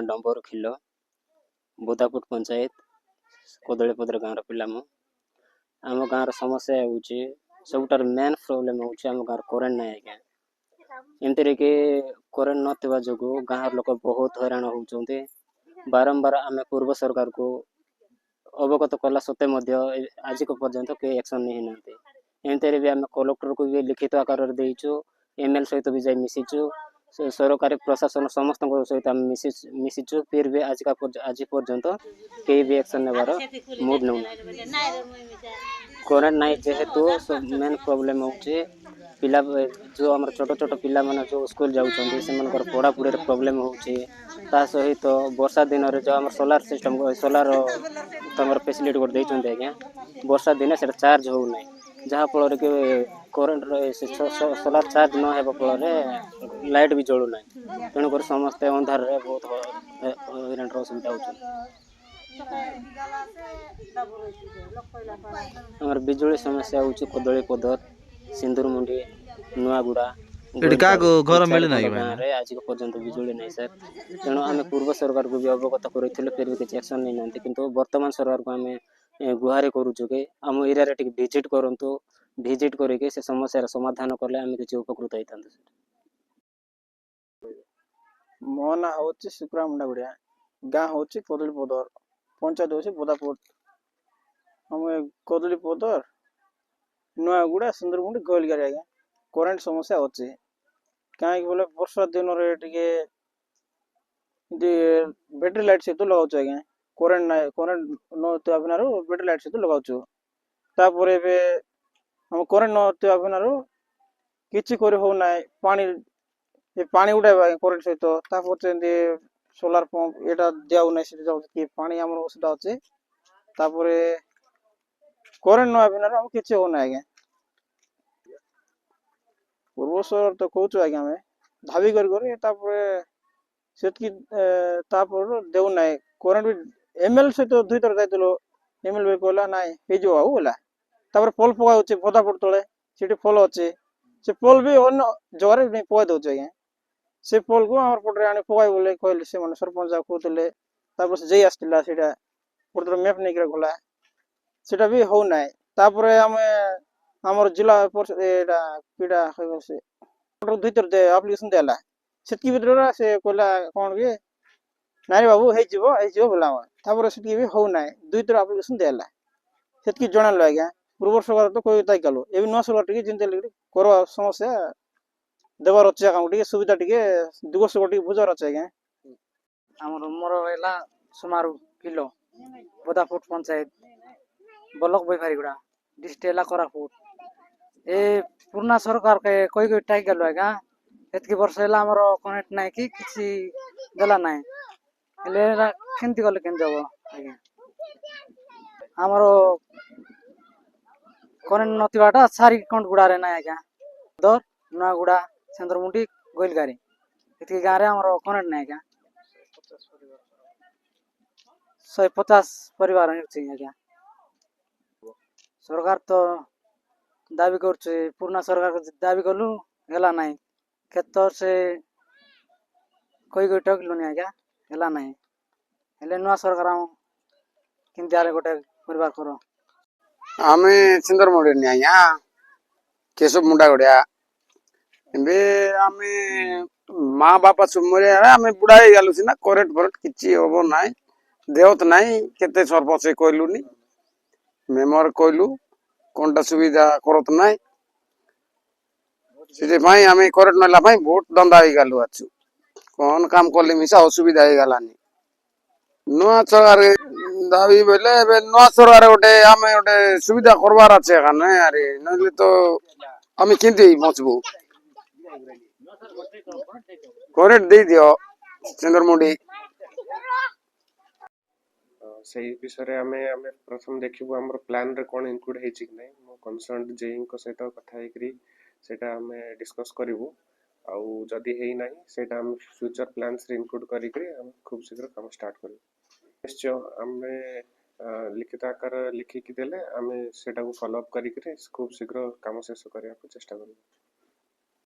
Dumber खिल बोदापुट पंचायत कदलीपदर गाँव पिला आम गाँव समस्या होची सबुठार मेन प्रोब्लेम होची आम गाँव करेन्ट ना आज्ञा एमती कि करेन्ट नथिबा जोगु गाँव लोक बहुत हैरान होउचंते बारंबार आम पूर्व सरकार को अवगत कला सत्ते मध्य आज पर्यंत के एक्शन नहीं नाते एमती भी आम कलेक्टर को भी लिखित आकार देइछु एमएल सहित भी जाई मिसिछु सरकारी प्रशासन समस्त सहित आम मिसिछु फिर भी आज पर्यंत कई भी एक्शन नेबार मूड नौ करेन्ट नाई जेहेतु मेन प्रॉब्लम होचे पिला जो आम छोट छोट पिला माने जो स्कूल जाउछन्ती सेमनकर पढ़ा पढ़ी रे प्रॉब्लम होचे ता सहित वर्षा दिन रे जो आम सोलार सिस्टम सोलार तमर फैसिलिटी कर देइछन्ते आज्ञा वर्षा दिन से चार्ज हो नै जहाँ फल कि करेन्ट सोलार चार्ज न हेबा फल लाइट भी जलू ना तेणुकर समस्ते अंधार रे बहुत हैरान असुविधा होउछ हमर बिजुली समस्या होउछ कदलीपदर सिंदूरमुंडी नुआगुड़ा घर मिले ना गाँव रे आज पर्यंत बिजुली नहीं सर तेणु आम पूर्व सरकार को भी अवगत करें फिर भी किसी एक्शन नहीं ना किंतु वर्तमान सरकार को आम गुहारि करूँ कि आम एरिया रे विजिट करंतु विजिट करके से समस्या समाधान कले आम किसी उपकृत होता मो ना हूँ शुक्रा मुंडागुड़िया गाँ हूँ कदलीपदर पंचायत हूँ बोदापुट हम कदलीपदर नुआगुड़ा सुंदरमुंडी गोलगारी आज्ञा करेन्ट समस्या अच्छे कहीं बोले वर्षा दिन बैटेरी लाइट सहित लगाऊ आज्ञा करेन्ट ना करेन्ट न बैटेरी लाइट सहित लगाऊ तापर हम करेन्ट न किसी कर हो ना पानी पानी उठाए करेन्ट सहित तापर सोलार पंप यहाँ दिया ना पानी आम असुविधा अच्छे तापर करेन्ट न किसी हो ना आज्ञा पूर्व सर तो कहूँ आज्ञा आम भाभी कर देव ना करेन्ट भी एमएल सहित दुई थर जाइल एमएल भी कहला ना हो बोला तापर पोल पकाऊे बोदापुट तले सीटी पोल अच्छे से पोल भी अन्य जगह नहीं पकाई दौर आज्ञा से पोल को आम पटे आने पकाई बोले कहले से मैंने सरपंच कहते से जे आसला गोटे मैप नहीं गला से भी हो ना तापर आम आम जिला पीड़ा से दुई थर आप्लिकेसन दिला से भर से कहला कौन कि नारी बाबू हो बोला तापर से भी हो ना दुई थर आप्लिकेसन दिला से जन आज्ञा पूर्व सरकार तो कोई दायी कल ये नुआ सरकार जिन कर समस्या देवार अच्छे टे सुविधा टे दिवस बुझार अच्छे आज्ञा मोर है सुमारू किलो बोदापुट पंचायत ब्लॉक बैफारीगुड़ा डिस्ट्रिक्ट कोरापुट ए पुराना सरकार के कोई टाइक गल आज्ञा एतकी वर्ष है कनेक्ट ना कि किसी देला ना केमती गले केमती हम आज्ञा आमर करेन्ट नथिबाटा सारी कंट गुड़ा ना आज्ञा दर नुआगुड़ा चंद्रमुंडी गोलगारी इतनी गाँव में आमर करेन्ट ना आज्ञा 150 परिवार आज्ञा सरकार तो दाबी कर पुराना सरकार दाबी कलु गला ना केत से कोई टकलुनि आज्ञा गला ना हेले नुआ सरकार केमती गोटे परिवार कर आम सिंदरमुंडी आज्ञा केशव मुंडा गड़िया आम माँ बापा सुमरे आम बुढ़ा ही गलु सीना करेन्ट फरेन्ट किसी हम ना देहत ना केते सरपंच कहलुनि मेमर कहलु कौनटा सुविधा करत ना से आम करेन्ट नाला बहुत दंदा हो गलु अच्छु कौन काम कले मिसा असुविधा हो गलानी नुआ सरकार दाबी बोले नुआ सरकार गोटे आम गोटे सुविधा करवार अच्छे अरे ना तो आम केमती बचबू करेन्ट दे दियो चंद्रमुंडी सही विषय आमे आमे प्रथम देखिबु हमर प्लान रे कोन इनक्लूड हेछि कि नै मो कंसर्न जेई को सहित कथा हेकरी सेटा हमें डिस्कस करिवु आउ जदी हेइ नै सेटा हम फ्यूचर प्लान्स रे इनक्लूड करी के हम खूब शीघ्र काम स्टार्ट करू निश्चय हमें लिखित आकार लिखि कि देले हमें सेटा को फॉलो अप करी के खूब शीघ्र काम शेष करिया को चेष्टा करू।